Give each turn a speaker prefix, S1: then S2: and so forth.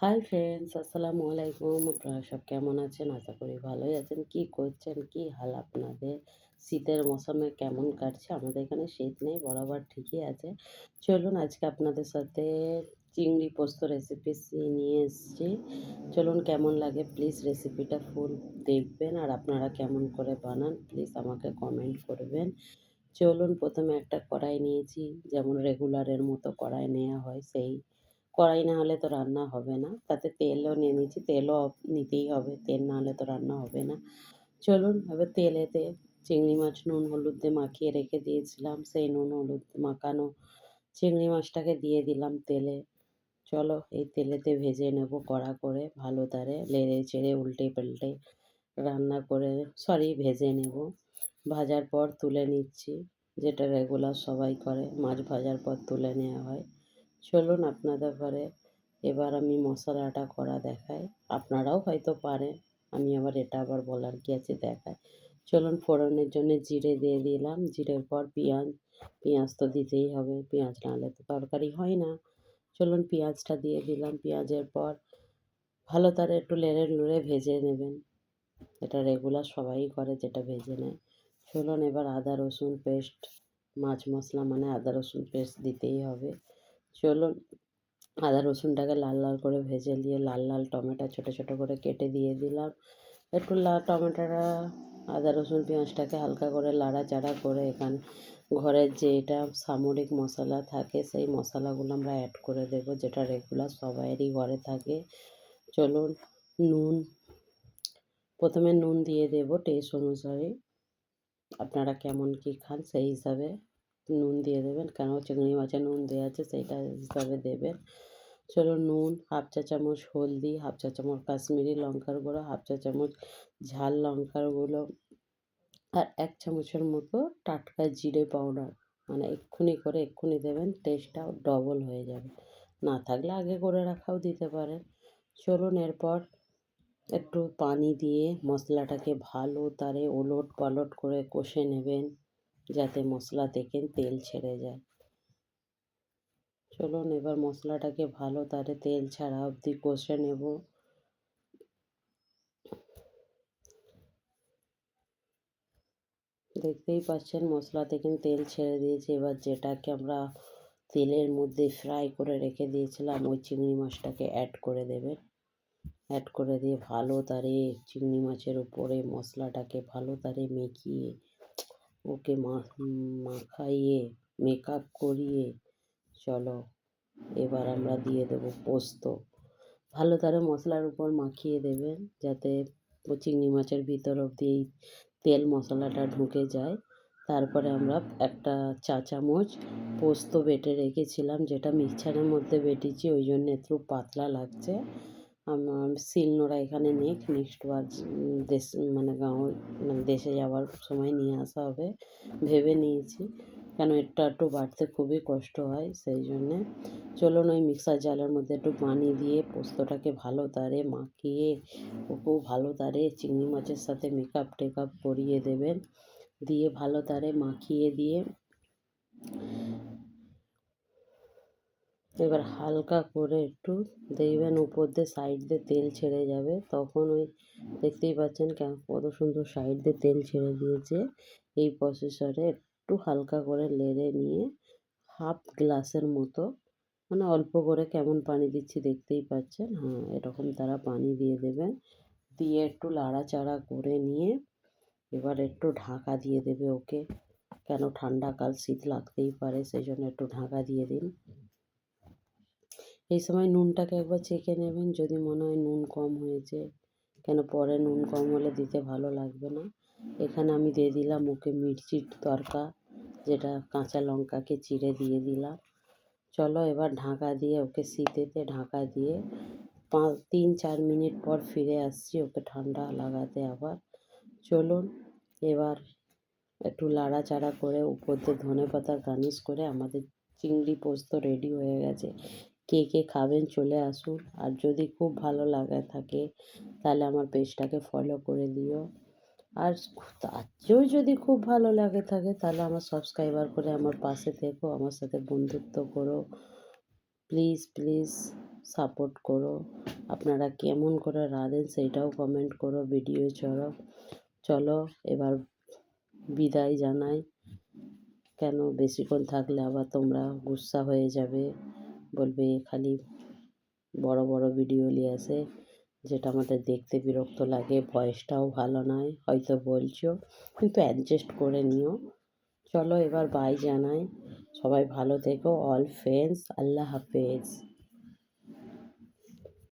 S1: Hi friends, আসসালামু আলাইকুম। আপনারা সব কেমন আছেন? আশা করি ভালোই আছেন। কি করছেন? কি হাল আপনাদের? শীতের মৌসুমে কেমন কাটছে? আমাদের এখানে শীত নেই, বরাবর ঠিকই আছে। চলুন আজকে আপনাদের সাথে চিংড়ি পোস্ত রেসিপি নিয়ে এসেছি। চলুন কেমন লাগে প্লিজ রেসিপিটা ফুল দেখবেন, আর আপনারা কেমন করে বানান প্লিজ আমাকে কমেন্ট করবেন। চলুন প্রথমে একটা কড়াই নিয়েছি, যেমন রেগুলারের মতো কড়াই নেওয়া হয় সেই কড়াই না হলে তো রান্না হবে না। তাতে তেলও নিয়ে নিয়েছি, তেলও নিতেই হবে, তেল না হলে তো রান্না হবে না। চলুন এবার তেলেতে চিংড়ি মাছ নুন হলুদ দিয়ে মাখিয়ে রেখে দিয়েছিলাম, সেই নুন হলুদ মাখানো চিংড়ি মাছটাকে দিয়ে দিলাম তেলে। চলো এই তেলেতে ভেজে নেব কড়া করে, ভালো তারে নেড়ে চেড়ে উল্টে পাল্টে রান্না করে ভেজে নেব। ভাজার পর তুলে নিচ্ছি, যেটা রেগুলার সবাই করে, মাছ ভাজার পর তুলে নেওয়া হয়। চলুন আপনাদের ঘরে এবার আমি মশলাটা করা দেখাই। আপনারাও হয়তো পারেন, আমি আবার এটা আবার বলার কি আছে দেখায়। চলুন ফোড়নের জন্য জিরে দিয়ে দিলাম, জিরের পর পেঁয়াজ, পেঁয়াজ তো দিতেই হবে, পেঁয়াজ না হলে তো তরকারি হয় না। চলুন পেঁয়াজটা দিয়ে দিলাম, পেঁয়াজের পর ভালো তারে একটু নেড়ে নুড়ে ভেজে নেবেন। এটা রেগুলার সবাই করে, যেটা ভেজে নেয়। চলুন এবার আদা রসুন পেস্ট, মাছ মশলা মানে আদা রসুন পেস্ট দিতেই হবে। চলুন আদা রসুনটাকে লাল লাল করে ভেজে নিয়ে লাল লাল টমেটো ছোটো ছোটো করে কেটে দিয়ে দিলাম। একটু টমেটোটা আদা রসুন পেঁয়াজটাকে হালকা করে লাড়াচাড়া করে এখানে ঘরের যে এটা সামরিক মশলা থাকে সেই মশলাগুলো আমরা অ্যাড করে দেব, যেটা রেগুলার সবাইয়েরই ঘরে থাকে। চলুন নুন, প্রথমে নুন দিয়ে দেব টেস্ট অনুসারে, আপনারা কেমন কী খান সেই হিসাবে নুন দিয়ে দেবেন, কেন চিংড়ি মাছে নুন দেওয়া আছে সেইটা হিসাবে দেবেন। চলো নুন, হাফ চা চামচ হলদি, হাফ চা চামচ কাশ্মীরি লঙ্কার গুঁড়ো, হাফ চা চামচ ঝাল লঙ্কার গুঁড়ো, আর 1 চামচের মতো টাটকা জিরে পাউডার, মানে এক্ষুনি দেবেন, টেস্টটাও ডবল হয়ে যাবে। না থাকলে আগে করে রাখাও দিতে পারেন। চলুন এরপর একটু পানি দিয়ে মশলাটাকে ভালো তারে ওলট পালট করে কষে নেবেন, যাতে মশলা থেকে তেল ছেড়ে যায়। চলুন এবার মশলাটাকে ভালো তারে তেল ছাড়া অবধি কষে নেব। দেখতেই পাচ্ছেন মশলা থেকে তেল ছেড়ে দিয়েছে। এবার যেটাকে আমরা তেলের মধ্যে ফ্রাই করে রেখে দিয়েছিলাম ওই চিংড়ি মাছটাকে অ্যাড করে দেবেন। অ্যাড করে দিয়ে ভালো তারে চিংড়ি মাছের উপরে মশলাটাকে ভালো তারে মেখিয়ে ওকে মাখাইয়ে মেকআপ করিয়ে চলো এবার আমরা দিয়ে দেবো পোস্ত। ভালো তারে মশলার উপর মাখিয়ে দেবেন, যাতে চিংড়ি মাছের ভিতর অবধি এই তেল মশলাটা ঢুকে যায়। তারপরে আমরা একটা চা চামচ পোস্ত বেটে রেখেছিলাম, যেটা মিক্সচারের মধ্যে বেটেছি, ওই জন্য একটু পাতলা লাগছে। আমার শিলনোড়া এখানে নেই, নেক্সট বার দেশ মানে গাঁও মানে দেশে যাওয়ার সময় নিয়ে আসা হবে ভেবে নিয়েছি, কেন একটু বাটতে খুবই কষ্ট হয় সেই জন্যে। চলুন ওই মিক্সার জারের মধ্যে একটু পানি দিয়ে পোস্তটাকে ভালো তারে মাখিয়ে ওকেও ভালো তারে চিংড়ি মাছের সাথে মেকআপ টেকআপ করিয়ে দেবেন। দিয়ে ভালো তারে মাখিয়ে দিয়ে এবার হালকা করে একটু দেখবেন উপর দিয়ে সাইড দিয়ে তেল ছেড়ে যাবে, তখন ওই দেখতেই পাচ্ছেন কত সুন্দর সাইড দিয়ে তেল ছেড়ে দিয়েছে। এই প্রসেসরে একটু হালকা করে নেড়ে নিয়ে হাফ গ্লাসের মতো, মানে অল্প করে কেমন পানি দিচ্ছি দেখতেই পাচ্ছেন, হ্যাঁ এরকম তারা পানি দিয়ে দেবেন। দিয়ে একটু লাড়াচাড়া করে নিয়ে এবার একটু ঢাকা দিয়ে দেবে ওকে, কেন ঠান্ডাকাল শীত লাগতেই পারে, সেই জন্য একটু ঢাকা দিয়ে দিন। এই সময় নুনটাকে একবার চেখে নেবেন, যদি মনে হয় নুন কম হয়েছে, কেন পরে নুন কম হলে দিতে ভালো লাগবে না। এখানে আমি দিয়ে দিলাম ওকে মির্চির তরকা, যেটা কাঁচা লঙ্কাকে চিড়ে দিয়ে দিলাম। চলো এবার ঢাকা দিয়ে ওকে শীতেতে ঢাকা দিয়ে 3-4 মিনিট পর ফিরে আসছি ওকে ঠান্ডা লাগাতে আবার। চলুন এবার একটু লাড়াচাড়া করে উপর দিয়ে ধনেপাতা গার্নিশ করে আমাদের চিংড়ি পোস্ত রেডি হয়ে গেছে। কে কে খাবেন চলে আসুন, আর যদি খুব ভালো লাগে থাকে তাহলে আমার পেজটাকে ফলো করে দিও, আর তার চেয়েও যদি খুব ভালো লাগে থাকে তাহলে আমার সাবস্ক্রাইবার করে আমার পাশে থেকো, আমার সাথে বন্ধুত্ব করো প্লিজ প্লিজ। সাপোর্ট করো। আপনারা কেমন করে রাঁধেন সেইটাও কমেন্ট করো। ভিডিও চলো এবার বিদায় জানাই। কেন বেশিক্ষণ থাকলে আবার তোমরা গুস্সা হয়ে যাবে, বলবে খালি বড় বড় ভিডিও নিয়ে আসে, যেটা আমাদের দেখতে বিরক্ত লাগে। ভয়েসটাও ভালো নয়, হয়তো বলছো কিন্তু অ্যাডজাস্ট করে নিও। চলো এবার বাই জানাই। সবাই ভালো থেকো। অল ফ্রেন্ডস, আল্লাহ হাফেজ।